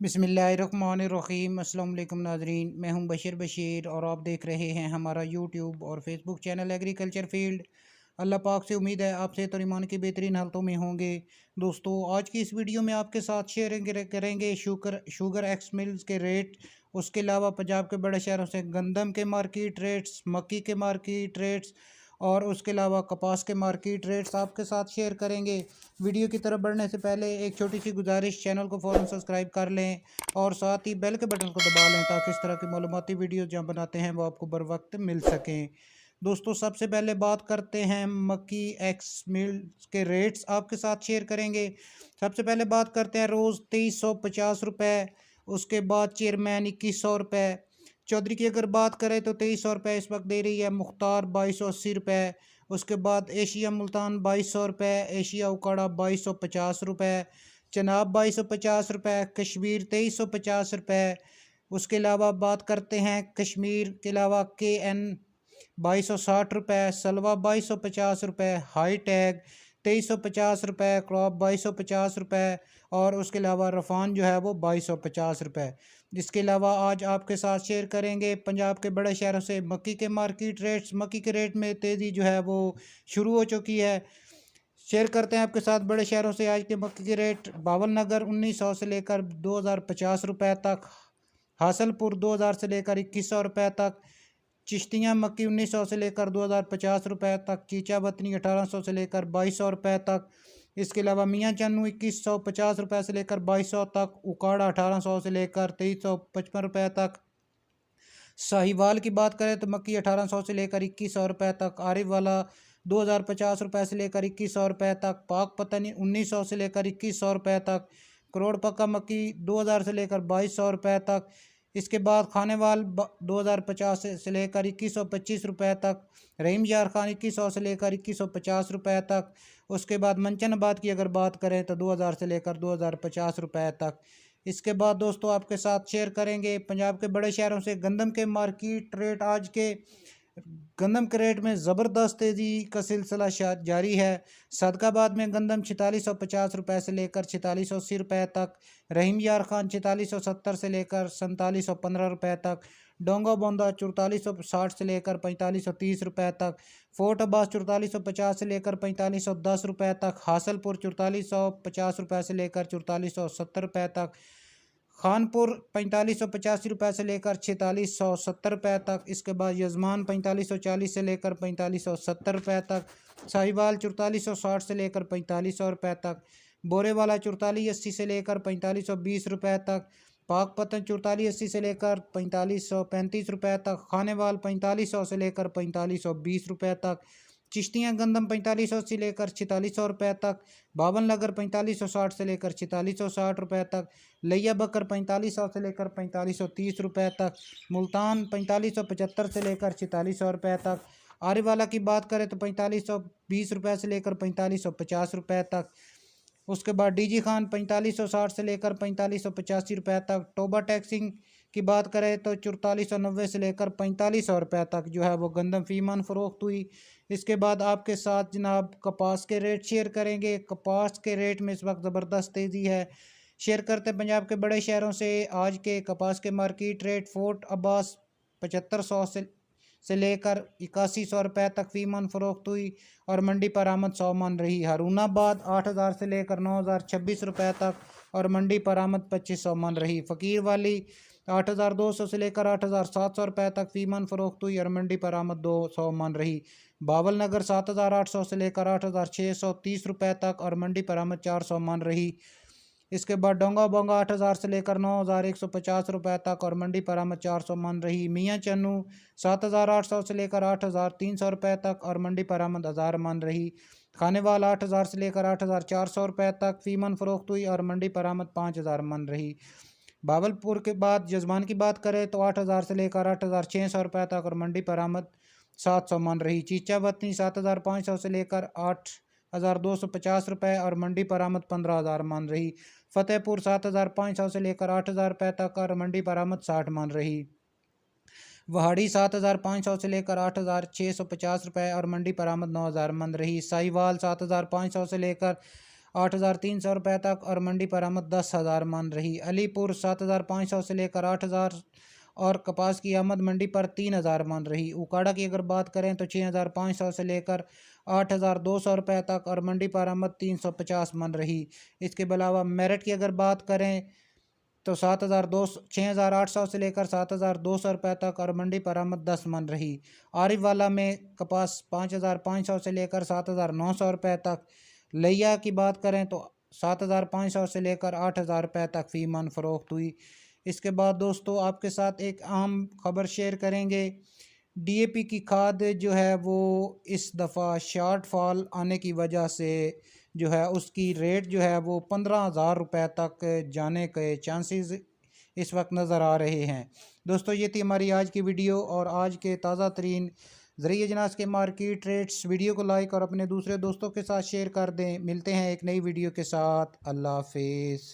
बिस्मिल्लाहिर्रहमानिर्रहीम। अस्सलाम वालेकुम नाजरीन, मैं हूं बशीर और आप देख रहे हैं हमारा यूट्यूब और फेसबुक चैनल एग्रीकल्चर फील्ड। अल्लाह पाक से उम्मीद है आप सेहत और ईमान की बेहतरीन हालतों में होंगे। दोस्तों, आज की इस वीडियो में आपके साथ शेयर करेंगे शुगर एक्स मिल्स के रेट। उसके अलावा पंजाब के बड़े शहरों से गंदम के मार्केट रेट्स, मक्की के मार्केट रेट्स और उसके अलावा कपास के मार्केट रेट्स आपके साथ शेयर करेंगे। वीडियो की तरफ बढ़ने से पहले एक छोटी सी गुजारिश, चैनल को फ़ौरन सब्सक्राइब कर लें और साथ ही बेल के बटन को दबा लें ताकि इस तरह की मालूमाती वीडियो जहाँ बनाते हैं वो आपको बर वक्त मिल सकें। दोस्तों, सबसे पहले बात करते हैं मक्की एक्स मिल के रेट्स आपके साथ शेयर करेंगे। सबसे पहले बात करते हैं रोज़ 2350 रुपये, उसके बाद चेयरमैन 2100 रुपये, चौधरी की अगर बात करें तो 2300 रुपये इस वक्त दे रही है, मुख्तार 2280 रुपये, उसके बाद एशिया मुल्तान 2200 रुपये, एशिया उकाड़ा 2250 रुपये, चनाब 2250 रुपये, कश्मीर 2350 रुपये। उसके अलावा बात करते हैं कश्मीर के अलावा KN 2260 रुपये, सलवा 2250 रुपये, हाई टैग 2350 रुपये, क्रॉप 2250 रुपये और उसके अलावा रफान जो है वो 2250 रुपये। जिसके अलावा आज आपके साथ शेयर करेंगे पंजाब के बड़े शहरों से मक्की के मार्केट रेट्स। मक्की के रेट में तेज़ी जो है वो शुरू हो चुकी है। शेयर करते हैं आपके साथ बड़े शहरों से आज के मक्की के रेट। बावल नगर 1900 से लेकर 2050 रुपये तक, हासलपुर 2000 से लेकर 2100 रुपये तक, चिश्तियाँ मक्की 1900 से लेकर 2050 रुपये तक, चीचा वतनी 1800 से लेकर 2200 रुपये तक। इसके अलावा मियाँ चन्नू 2150 रुपये से लेकर 2200 तक, उकाड़ा 1800 से लेकर 2355 रुपये तक। साहिवाल की बात करें तो मक्की 1800 से लेकर 2100 रुपये तक, आरिफ वाला 2050 रुपये से लेकर 2100 रुपये तक, पाक पतनी 1900 से लेकर 2100 रुपये तक, करोड़ पक्का मक्की 2000 से लेकर 2200 रुपये तक। इसके बाद खानेवाल 2050 से लेकर 2125 रुपये तक, रहीम यार खान 2100 से लेकर 2150 रुपये तक। उसके बाद मंचनाबाद की अगर बात करें तो 2000 से लेकर 2050 रुपये तक। इसके बाद दोस्तों आपके साथ शेयर करेंगे पंजाब के बड़े शहरों से गंदम के मार्केट रेट। आज के गंदम के रेट में ज़बरदस्त तेज़ी का सिलसिला जारी है। सदकाबाद में गंदम 4650 रुपये से लेकर 4680 रुपये तक, रहीम यार खान 4670 से लेकर 4715 रुपये तक, डोंगा बोंदा 4460 से लेकर 4530 रुपये तक, फोर्ट अब्बास 4450 से लेकर 4510 रुपये तक, हासलपुर 4450 रुपये से लेकर 4470 रुपये तक, खानपुर 4585 रुपये से लेकर 4670 रुपये तक। इसके बाद यजमान 4540 से लेकर 4570 रुपये तक, साहिवाल 4460 से लेकर 4500 रुपये तक, बोरेवाला 4480 से लेकर 4520 रुपये तक, पाकपतन 4480 से लेकर 4535 रुपये तक, खानेवाल 4500 से लेकर 4520 रुपये तक, चिश्तियाँ गंदम 4500 से लेकर 4600 रुपये तक, बावन नगर 4560 से लेकर 4660 रुपये तक, लिया बकर 4500 से लेकर 4530 रुपये तक, मुल्तान 4575 से लेकर 4600 रुपये तक। आरेवाला की बात करें तो 4520 रुपये से लेकर 4550 रुपये तक। उसके बाद डीजी खान 4560 से लेकर 4585 रुपये तक। टोबा टैक्सिंग की बात करें तो 4490 से लेकर 4500 रुपये तक जो है वो गंदम फीमन फ़रोख्त हुई। इसके बाद आपके साथ जनाब कपास के रेट शेयर करेंगे। कपास के रेट में इस वक्त ज़बरदस्त तेज़ी है। शेयर करते हैं पंजाब के बड़े शहरों से आज के कपास के मार्केट रेट। फोर्ट अब्बास 7500 से लेकर 8100 रुपये तक फ़ीमन फ़रोख्त हुई और मंडी पर आमद 100 मन रही। हारूनाबाद 8000 से लेकर 9026 रुपये तक और मंडी पर आमद 2500 मन रही। फ़कीर वाली 8200 से लेकर 8700 रुपये तक फ़ीमन फ़रोख्त हुई और मंडी पर आमद 200 मन रही। बावल नगर 7800 से लेकर 8630 रुपये तक और मंडी पर आमद 400 मन रही। इसके बाद डोंगा बोंगा 8000 से लेकर 9150 रुपये तक और मंडी पर आमद 400 मन रही। मियाँ चन्नू 7800 से लेकर 8300 रुपये तक और मंडी पर आमद 1000 मन रही। खानेवाल 8000 से लेकर 8400 रुपये तक फ़ीमन फ़रोख्त हुई और मंडी पर आमद 5000 मन रही। भावलपुर के बाद जजमान की बात करें तो 8000 से लेकर 8600 रुपये तक और मंडी पर आमद 700 मन रही। चीचा वतनी 7500 से लेकर 8250 रुपये और मंडी पर आमद 15000 मन रही। फतेहपुर 7500 से लेकर 8000 रुपये तक और मंडी पर आमद 60 मन रही। वहाड़ी 7500 से लेकर 8650 रुपये और मंडी पर आमद 9000 मन रही। साहिवाल 7500 से लेकर 8,300 तक और मंडी पर आमद 10,000 मन रही। अलीपुर 7,500 से लेकर 8,000 और कपास की आमद मंडी पर 3,000 मन रही। उकाड़ा की अगर बात करें तो 6,500 से लेकर 8,200 तक और मंडी पर आमद 350 मन रही। इसके अलावा मेरिट की अगर बात करें तो 6,800 से लेकर 7,200 तक और मंडी पर आमद 10 मन रही। आरिफ वाला में कपास 5,500 से लेकर 7,900 तक। लिया की बात करें तो 7,500 से लेकर 8,000 तक फ़ी मन फ़रोख्त हुई। इसके बाद दोस्तों आपके साथ एक अहम खबर शेयर करेंगे। डीएपी की खाद जो है वो इस दफ़ा शार्ट फॉल आने की वजह से जो है उसकी रेट जो है वो 15,000 रुपये तक जाने के चांसेस इस वक्त नज़र आ रहे हैं। दोस्तों ये थी हमारी आज की वीडियो और आज के ताज़ा तरीन ज़रिए अजनास के मार्केट रेट्स। वीडियो को लाइक और अपने दूसरे दोस्तों के साथ शेयर कर दें। मिलते हैं एक नई वीडियो के साथ। अल्लाह हाफिज़।